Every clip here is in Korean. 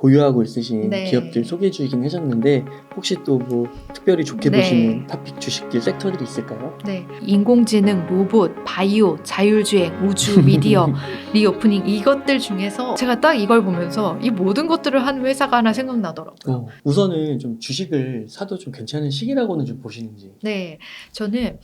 보유하고 있으신 네. 기업들 소개해 주시긴 하셨는데 혹시 또 뭐 특별히 좋게 네. 보시는 토픽 주식들 섹터들이 있을까요? 네. 인공지능, 로봇, 바이오, 자율주행, 우주, 미디어, 리오프닝 이것들 중에서 제가 딱 이걸 보면서 이 모든 것들을 한 회사가 하나 생각나더라고요. 우선은 좀 주식을 사도 좀 괜찮은 시기라고는 좀 보시는지. 네, 저는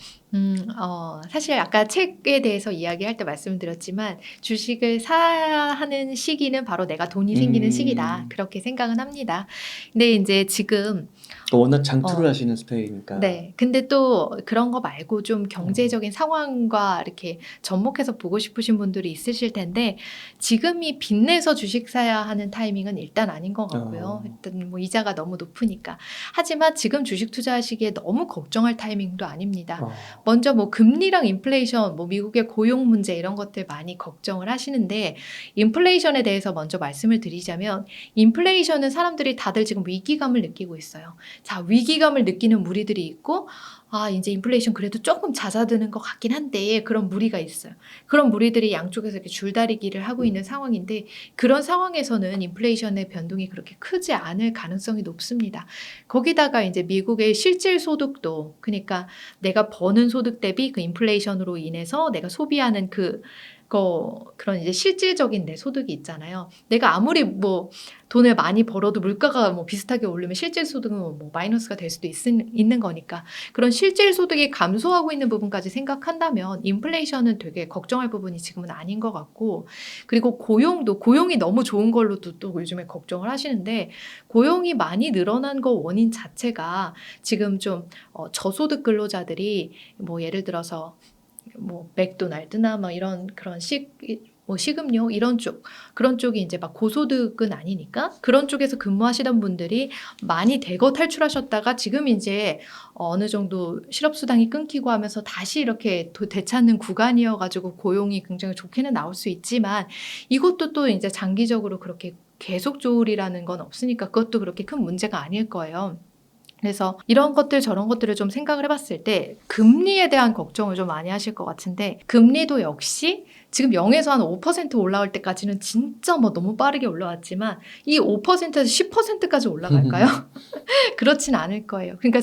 사실 아까 책에 대해서 이야기할 때 말씀드렸지만 주식을 사야 하는 시기는 바로 내가 돈이 생기는 시기다. 그렇게 생각은 합니다. 근데 이제 지금 워낙 장투를 어, 하시는 스타일이니까. 네. 근데 또 그런 거 말고 좀 경제적인 상황과 이렇게 접목해서 보고 싶으신 분들이 있으실 텐데 지금이 빚내서 주식 사야 하는 타이밍은 일단 아닌 것 같고요. 일단 뭐 이자가 너무 높으니까. 하지만 지금 주식 투자하시기에 너무 걱정할 타이밍도 아닙니다. 먼저 뭐 금리랑 인플레이션, 뭐 미국의 고용 문제 이런 것들 많이 걱정을 하시는데 인플레이션에 대해서 먼저 말씀을 드리자면 인플레이션은 사람들이 다들 지금 위기감을 느끼고 있어요. 자, 위기감을 느끼는 무리들이 있고, 이제 인플레이션 그래도 조금 잦아드는 것 같긴 한데, 그런 무리가 있어요. 그런 무리들이 양쪽에서 이렇게 줄다리기를 하고 있는 상황인데, 그런 상황에서는 인플레이션의 변동이 그렇게 크지 않을 가능성이 높습니다. 거기다가 이제 미국의 실질 소득도, 그러니까 내가 버는 소득 대비 그 인플레이션으로 인해서 내가 소비하는 그런 이제 실질적인 내 소득이 있잖아요. 내가 아무리 뭐 돈을 많이 벌어도 물가가 뭐 비슷하게 오르면 실질 소득은 뭐 마이너스가 될 수도 있는 거니까 그런 실질 소득이 감소하고 있는 부분까지 생각한다면 인플레이션은 되게 걱정할 부분이 지금은 아닌 것 같고 그리고 고용이 너무 좋은 걸로도 또 요즘에 걱정을 하시는데 고용이 많이 늘어난 거 원인 자체가 지금 좀 저소득 근로자들이 뭐 예를 들어서 뭐 맥도날드나 막 이런 그런 식음료 이런 그런 쪽이 이제 막 고소득은 아니니까 그런 쪽에서 근무하시던 분들이 많이 대거 탈출하셨다가 지금 이제 어느 정도 실업수당이 끊기고 하면서 다시 이렇게 되찾는 구간이어가지고 고용이 굉장히 좋게는 나올 수 있지만 이것도 또 이제 장기적으로 그렇게 계속 좋으리라는 건 없으니까 그것도 그렇게 큰 문제가 아닐 거예요. 그래서 이런 것들 저런 것들을 좀 생각을 해봤을 때 금리에 대한 걱정을 좀 많이 하실 것 같은데 금리도 역시 지금 0에서 한 5% 올라올 때까지는 진짜 뭐 너무 빠르게 올라왔지만 이 5%에서 10%까지 올라갈까요? 그렇진 않을 거예요. 그러니까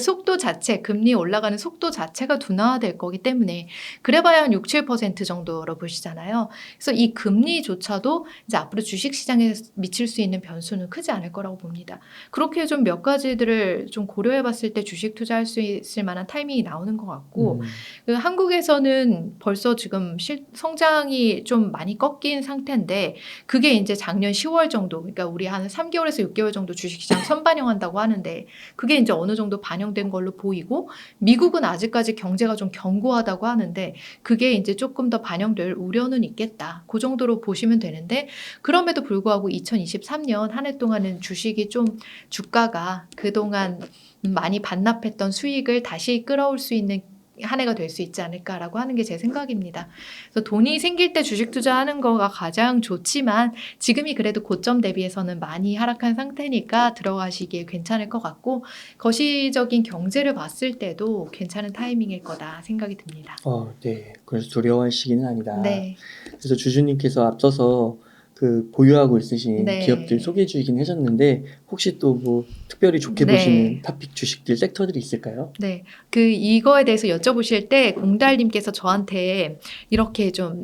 금리 올라가는 속도 자체가 둔화될 거기 때문에 그래봐야 한 6, 7% 정도로 보시잖아요. 그래서 이 금리조차도 이제 앞으로 주식시장에 미칠 수 있는 변수는 크지 않을 거라고 봅니다. 그렇게 좀 몇 가지들을 좀 고려해봤을 때 주식 투자할 수 있을 만한 타이밍이 나오는 것 같고 한국에서는 벌써 지금 성장이 좀 많이 꺾인 상태인데 그게 이제 작년 10월 정도 그러니까 우리 한 3개월에서 6개월 정도 주식시장 선반영한다고 하는데 그게 이제 어느 정도 반영된 걸로 보이고 미국은 아직까지 경제가 좀 견고하다고 하는데 그게 이제 조금 더 반영될 우려는 있겠다. 그 정도로 보시면 되는데 그럼에도 불구하고 2023년 한 해 동안은 주식이 좀 주가가 그동안 많이 반납했던 수익을 다시 끌어올 수 있는 한 해가 될 수 있지 않을까라고 하는 게 제 생각입니다. 그래서 돈이 생길 때 주식 투자하는 거가 가장 좋지만 지금이 그래도 고점 대비해서는 많이 하락한 상태니까 들어가시기에 괜찮을 것 같고 거시적인 경제를 봤을 때도 괜찮은 타이밍일 거다 생각이 듭니다. 네. 그래서 두려워할 시기는 아니다. 네. 그래서 주주님께서 앞서서 그 보유하고 있으신 네. 기업들 소개해 주시긴 하셨는데 혹시 또 뭐 특별히 좋게 네. 보시는 토픽 주식들 섹터들이 있을까요? 네. 이거에 대해서 여쭤보실 때 공달님께서 저한테 이렇게 좀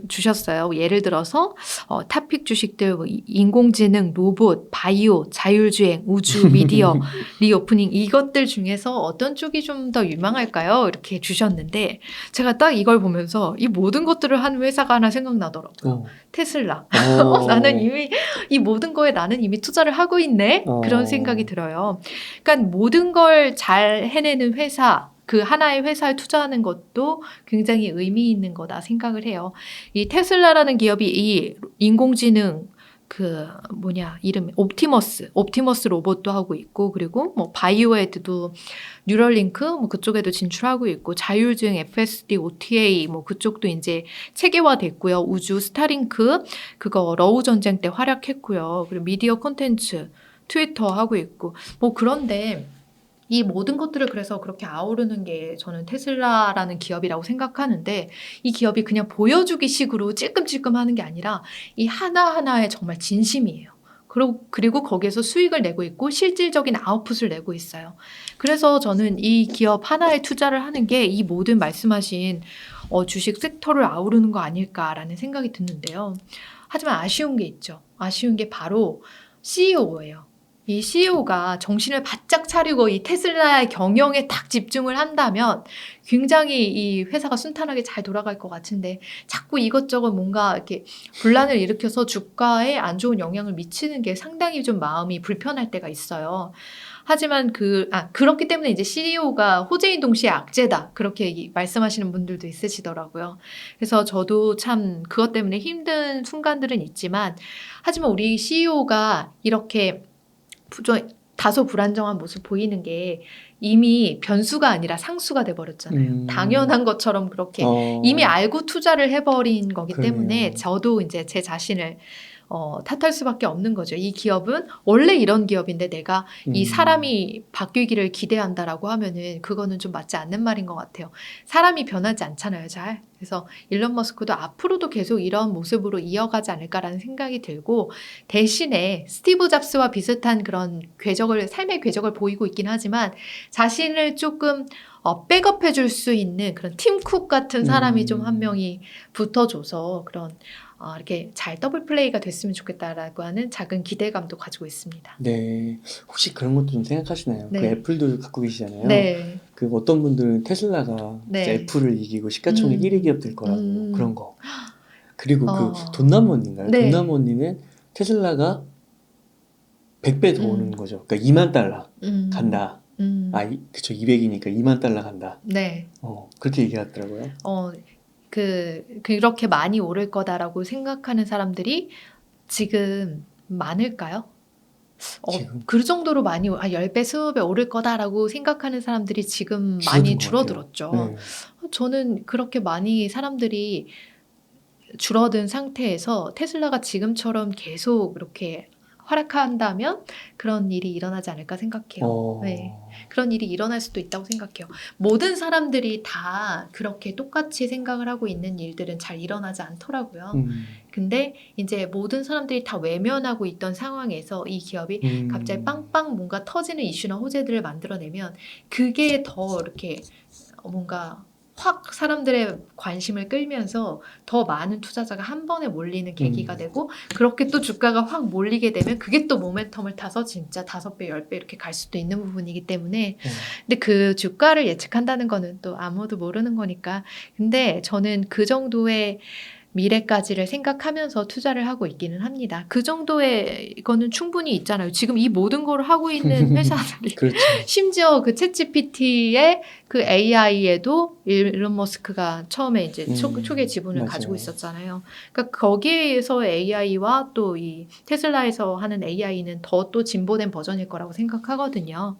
주셨어요. 예를 들어서 탑픽 주식들 뭐 인공지능, 로봇, 바이오, 자율주행, 우주, 미디어, 리오프닝 이것들 중에서 어떤 쪽이 좀 더 유망할까요? 이렇게 주셨는데 제가 딱 이걸 보면서 이 모든 것들을 한 회사가 하나 생각나더라고요. 테슬라. 나는 이미 이 모든 거에 나는 이미 투자를 하고 있네. 그런 생각이 들어요. 그러니까 모든 걸 잘 해내는 회사 그 하나의 회사에 투자하는 것도 굉장히 의미 있는 거다 생각을 해요. 이 테슬라라는 기업이 이 인공지능 이름이 옵티머스 로봇도 하고 있고 그리고 뭐 바이오에드도 뉴럴링크 뭐 그쪽에도 진출하고 있고 자율주행 FSD, OTA 뭐 그쪽도 이제 체계화됐고요. 우주 스타링크 그거 러우 전쟁 때 활약했고요. 그리고 미디어 콘텐츠 트위터 하고 있고 뭐 그런데 이 모든 것들을 그래서 그렇게 아우르는 게 저는 테슬라라는 기업이라고 생각하는데 이 기업이 그냥 보여주기 식으로 찔끔찔끔 하는 게 아니라 이 하나하나에 정말 진심이에요. 그리고 거기에서 수익을 내고 있고 실질적인 아웃풋을 내고 있어요. 그래서 저는 이 기업 하나에 투자를 하는 게 이 모든 말씀하신 주식 섹터를 아우르는 거 아닐까라는 생각이 드는데요. 하지만 아쉬운 게 있죠. 아쉬운 게 바로 CEO예요. 이 CEO가 정신을 바짝 차리고 이 테슬라의 경영에 딱 집중을 한다면 굉장히 이 회사가 순탄하게 잘 돌아갈 것 같은데 자꾸 이것저것 뭔가 이렇게 분란을 일으켜서 주가에 안 좋은 영향을 미치는 게 상당히 좀 마음이 불편할 때가 있어요. 하지만 그렇기 때문에 이제 CEO가 호재인 동시에 악재다. 그렇게 말씀하시는 분들도 있으시더라고요. 그래서 저도 참 그것 때문에 힘든 순간들은 있지만 하지만 우리 CEO가 이렇게 다소 불안정한 모습 보이는 게 이미 변수가 아니라 상수가 돼버렸잖아요. 당연한 것처럼 그렇게 이미 알고 투자를 해버린 거기 때문에 저도 이제 제 자신을 탓할 수밖에 없는 거죠. 이 기업은 원래 이런 기업인데 내가 이 사람이 바뀌기를 기대한다라고 하면은 그거는 좀 맞지 않는 말인 것 같아요. 사람이 변하지 않잖아요, 잘. 그래서 일론 머스크도 앞으로도 계속 이런 모습으로 이어가지 않을까라는 생각이 들고 대신에 스티브 잡스와 비슷한 그런 삶의 궤적을 보이고 있긴 하지만 자신을 조금 백업해 줄 수 있는 그런 팀 쿡 같은 사람이 좀 한 명이 붙어줘서 그런 이렇게 잘 더블 플레이가 됐으면 좋겠다라고 하는 작은 기대감도 가지고 있습니다. 네. 혹시 그런 것도 좀 생각하시나요? 네. 그 애플도 갖고 계시잖아요. 네. 그 어떤 분들은 테슬라가 네. 이제 애플을 이기고 시가총액 1위 기업 될 거라고 그런 거. 그리고 그 어. 돈나무언니인가요? 네. 돈나무언니는 테슬라가 100배 더 오는 거죠. 그러니까 2만 달러 간다. 그쵸. 200이니까 2만 달러 간다. 네. 그렇게 얘기하더라고요. 그렇게 많이 오를 거다라고 생각하는 사람들이 지금 많을까요? 지금? 그 정도로 많이 10배, 20배 오를 거다라고 생각하는 사람들이 지금 줄어든 많이 것 줄어들었죠. 같아요. 네. 저는 그렇게 많이 사람들이 줄어든 상태에서 테슬라가 지금처럼 계속 이렇게 활약한다면 그런 일이 일어나지 않을까 생각해요. 네. 그런 일이 일어날 수도 있다고 생각해요. 모든 사람들이 다 그렇게 똑같이 생각을 하고 있는 일들은 잘 일어나지 않더라고요. 근데 이제 모든 사람들이 다 외면하고 있던 상황에서 이 기업이 갑자기 빵빵 뭔가 터지는 이슈나 호재들을 만들어내면 그게 더 이렇게 뭔가 확 사람들의 관심을 끌면서 더 많은 투자자가 한 번에 몰리는 계기가 되고 그렇게 또 주가가 확 몰리게 되면 그게 또 모멘텀을 타서 진짜 5배, 10배 이렇게 갈 수도 있는 부분이기 때문에 근데 그 주가를 예측한다는 거는 또 아무도 모르는 거니까 근데 저는 그 정도의 미래까지를 생각하면서 투자를 하고 있기는 합니다. 그 정도의 이거는 충분히 있잖아요. 지금 이 모든 걸 하고 있는 회사들이 그렇죠. 심지어 그 챗GPT의 그 AI에도 일론 머스크가 처음에 이제 초기의 지분을 맞아요. 가지고 있었잖아요. 그러니까 거기에서 AI와 또 이 테슬라에서 하는 AI는 더 또 진보된 버전일 거라고 생각하거든요.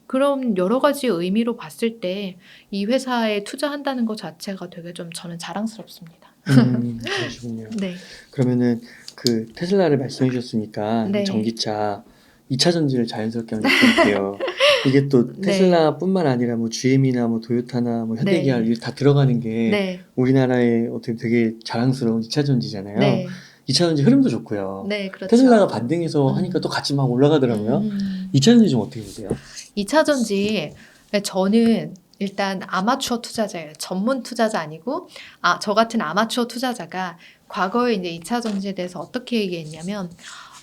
그럼 여러 가지 의미로 봤을 때 이 회사에 투자한다는 것 자체가 되게 좀 저는 자랑스럽습니다. 그러시군요. 네. 그러면은 그 테슬라를 말씀해 주셨으니까 네. 전기차 2차 전지를 자연스럽게 한번 여쭤볼게요. 이게 또 테슬라뿐만 아니라 뭐 GM이나 뭐 도요타나 뭐 현대기아 이게 다 들어가는 게 네. 우리나라의 어떻게 되게 자랑스러운 2차 전지잖아요. 네. 2차 전지 흐름도 좋고요. 네, 그렇죠. 테슬라가 반등해서 하니까 또 같이 막 올라가더라고요. 2차 전지 좀 어떻게 보세요? 2차 전지 저는 일단 아마추어 투자자예요. 전문 투자자 아니고 저 같은 아마추어 투자자가 과거에 이제 2차 전지에 대해서 어떻게 얘기했냐면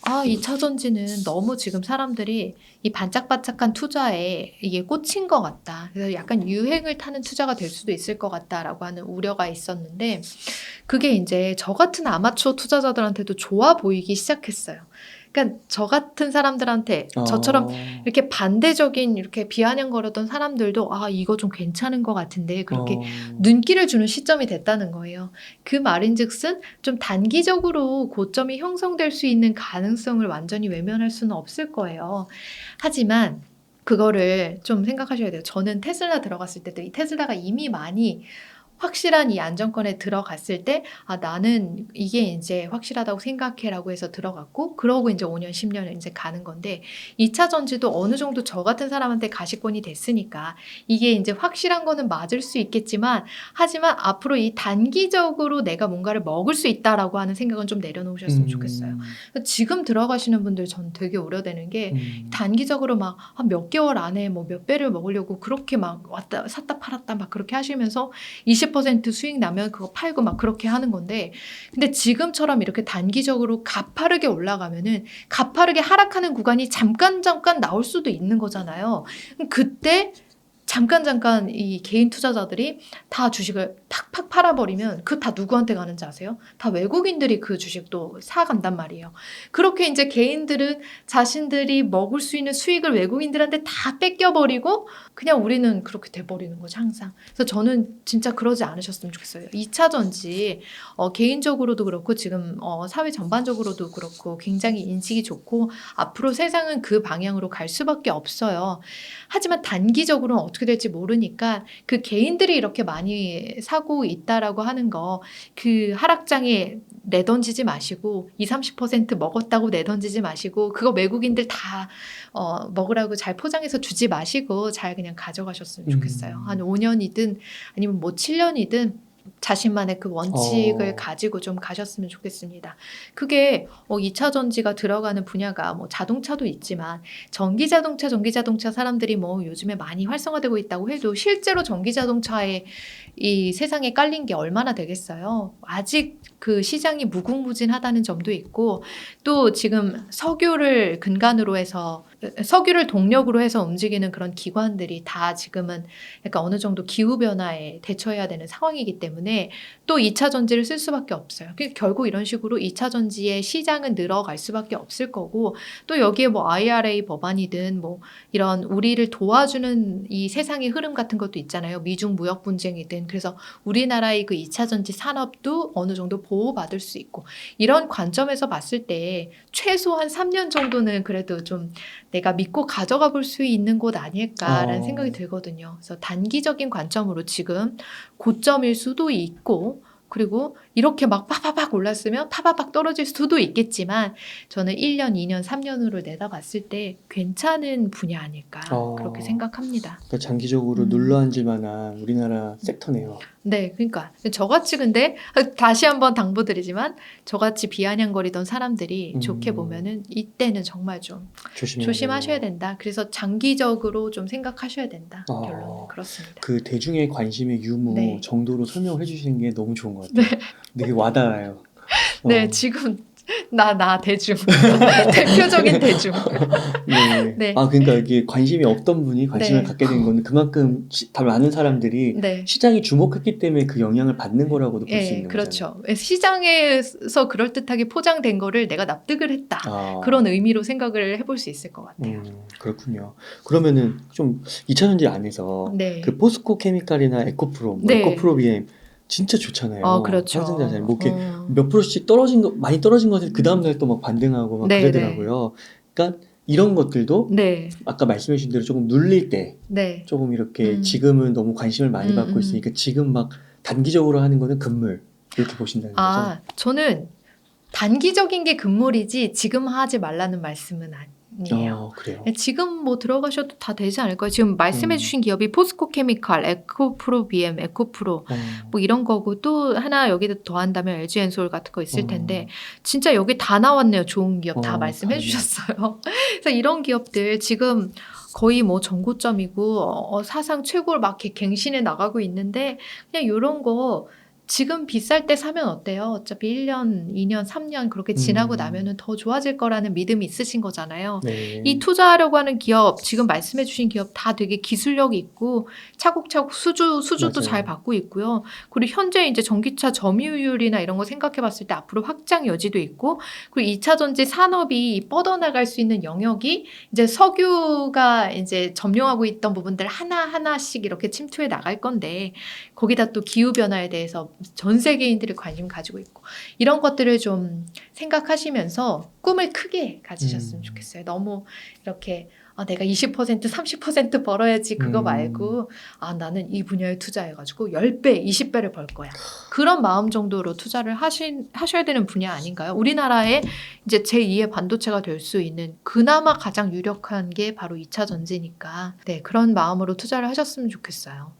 2차 전지는 너무 지금 사람들이 이 반짝반짝한 투자에 이게 꽂힌 것 같다. 그래서 약간 유행을 타는 투자가 될 수도 있을 것 같다라고 하는 우려가 있었는데 그게 이제 저 같은 아마추어 투자자들한테도 좋아 보이기 시작했어요. 그러니까 저 같은 사람들한테 저처럼 이렇게 반대적인 이렇게 비아냥거렸던 사람들도 이거 좀 괜찮은 것 같은데 그렇게 눈길을 주는 시점이 됐다는 거예요. 그 말인즉슨 좀 단기적으로 고점이 형성될 수 있는 가능성을 완전히 외면할 수는 없을 거예요. 하지만 그거를 좀 생각하셔야 돼요. 저는 테슬라 들어갔을 때도 이 테슬라가 이미 많이 확실한 이 안정권에 들어갔을 때 나는 이게 이제 확실하다고 생각해라고 해서 들어갔고 그러고 이제 5년, 10년을 이제 가는 건데 2차 전지도 어느 정도 저 같은 사람한테 가시권이 됐으니까 이게 이제 확실한 거는 맞을 수 있겠지만 하지만 앞으로 이 단기적으로 내가 뭔가를 먹을 수 있다라고 하는 생각은 좀 내려놓으셨으면 좋겠어요. 지금 들어가시는 분들 전 되게 우려되는 게 단기적으로 막 몇 개월 안에 뭐 몇 배를 먹으려고 그렇게 막 왔다 샀다 팔았다 막 그렇게 하시면서 20% 수익 나면 그거 팔고 막 그렇게 하는 건데 근데 지금처럼 이렇게 단기적으로 가파르게 올라가면은 가파르게 하락하는 구간이 잠깐 나올 수도 있는 거잖아요. 그럼 그때 잠깐 이 개인 투자자들이 다 주식을 팍팍 팔아버리면 그 다 누구한테 가는지 아세요? 다 외국인들이 그 주식도 사간단 말이에요. 그렇게 이제 개인들은 자신들이 먹을 수 있는 수익을 외국인들한테 다 뺏겨버리고 그냥 우리는 그렇게 돼버리는 거죠 항상. 그래서 저는 진짜 그러지 않으셨으면 좋겠어요. 2차 전지 개인적으로도 그렇고 지금 사회 전반적으로도 그렇고 굉장히 인식이 좋고 앞으로 세상은 그 방향으로 갈 수밖에 없어요. 하지만 단기적으로는 어떻게 될지 모르니까 그 개인들이 이렇게 많이 사고 있다라고 하는 거 그 하락장에 내던지지 마시고 20-30% 먹었다고 내던지지 마시고 그거 외국인들 다 먹으라고 잘 포장해서 주지 마시고 잘 그냥 가져가셨으면 좋겠어요. 한 5년이든 아니면 뭐 7년이든 자신만의 그 원칙을 가지고 좀 가셨으면 좋겠습니다. 그게 2차 전지가 들어가는 분야가 뭐 자동차도 있지만 전기자동차 사람들이 뭐 요즘에 많이 활성화되고 있다고 해도 실제로 전기자동차에 이 세상에 깔린 게 얼마나 되겠어요. 아직 그 시장이 무궁무진하다는 점도 있고 또 지금 석유를 근간으로 해서 석유를 동력으로 해서 움직이는 그런 기관들이 다 지금은 약간 어느 정도 기후변화에 대처해야 되는 상황이기 때문에 또 2차 전지를 쓸 수밖에 없어요. 결국 이런 식으로 2차 전지의 시장은 늘어갈 수밖에 없을 거고 또 여기에 뭐 IRA 법안이든 뭐 이런 우리를 도와주는 이 세상의 흐름 같은 것도 있잖아요. 미중 무역 분쟁이든 그래서 우리나라의 그 2차 전지 산업도 어느 정도 보호받을 수 있고 이런 관점에서 봤을 때 최소한 3년 정도는 그래도 좀 내가 믿고 가져가 볼 수 있는 곳 아닐까라는 생각이 들거든요. 그래서 단기적인 관점으로 지금 고점일 수도 있고 그리고 이렇게 막 파바박 올랐으면 파바박 떨어질 수도 있겠지만 저는 1년, 2년, 3년으로 내다봤을 때 괜찮은 분야 아닐까 그렇게 생각합니다. 그러니까 장기적으로 눌러앉을 만한 우리나라 섹터네요. 네, 그러니까 저같이 근데 다시 한번 당부드리지만 저같이 비아냥거리던 사람들이 좋게 보면은 이때는 정말 좀 조심하셔야 된다. 그래서 장기적으로 좀 생각하셔야 된다. 결론은 그렇습니다. 그 대중의 관심의 유무 정도로 설명을 해주시는 게 너무 좋은 것 같아요. 되게 와닿아요. 네, 지금 나 대중 대표적인 대중. 네. 그러니까 이게 관심이 없던 분이 관심을 갖게 된 거는 그만큼 다 많은 사람들이 시장이 주목했기 때문에 그 영향을 받는 거라고도 볼 수 있는 그렇죠. 거잖아요. 시장에서 그럴듯하게 포장된 거를 내가 납득을 했다. 그런 의미로 생각을 해볼 수 있을 것 같아요. 그렇군요. 그러면은 좀 2차전지 안에서 그 포스코 케미칼이나 에코프로, 에코프로 BM 진짜 좋잖아요. 그렇죠. 상승자잖아요. 뭐 이렇게 몇 프로씩 많이 떨어진 것을 그 다음날 또 막 반등하고 막 그러더라고요. 그러니까 이런 것들도 아까 말씀해 주신 대로 조금 눌릴 때 조금 이렇게 지금은 너무 관심을 많이 받고 있으니까 지금 막 단기적으로 하는 거는 금물 이렇게 보신다는 거죠? 저는 단기적인 게 금물이지 지금 하지 말라는 말씀은 아니에요. 그래요? 지금 뭐 들어가셔도 다 되지 않을까요? 지금 말씀해 주신 기업이 포스코 케미칼, 에코프로 BM, 에코프로 뭐 이런 거고 또 하나 여기다 더한다면 LG 엔솔 같은 거 있을 텐데 진짜 여기 다 나왔네요. 좋은 기업 다 말씀해 주셨어요. 그래서 이런 기업들 지금 거의 뭐 전고점이고 사상 최고를 막 갱신해 나가고 있는데 그냥 이런 거 지금 비쌀 때 사면 어때요? 어차피 1년, 2년, 3년 그렇게 지나고 나면은 더 좋아질 거라는 믿음이 있으신 거잖아요. 이 투자하려고 하는 기업, 지금 말씀해 주신 기업 다 되게 기술력이 있고 차곡차곡 수주도 잘 받고 있고요. 그리고 현재 이제 전기차 점유율이나 이런 거 생각해 봤을 때 앞으로 확장 여지도 있고 그리고 2차 전지 산업이 뻗어나갈 수 있는 영역이 이제 석유가 이제 점용하고 있던 부분들 하나하나씩 이렇게 침투해 나갈 건데 거기다 또 기후변화에 대해서 전 세계인들이 관심 가지고 있고 이런 것들을 좀 생각하시면서 꿈을 크게 가지셨으면 좋겠어요. 너무 이렇게 내가 20% 30% 벌어야지 그거 말고 나는 이 분야에 투자해가지고 10배 20배를 벌 거야. 그런 마음 정도로 투자를 하셔야 되는 분야 아닌가요? 우리나라의 이제 제2의 반도체가 될 수 있는 그나마 가장 유력한 게 바로 2차 전지니까 네, 그런 마음으로 투자를 하셨으면 좋겠어요.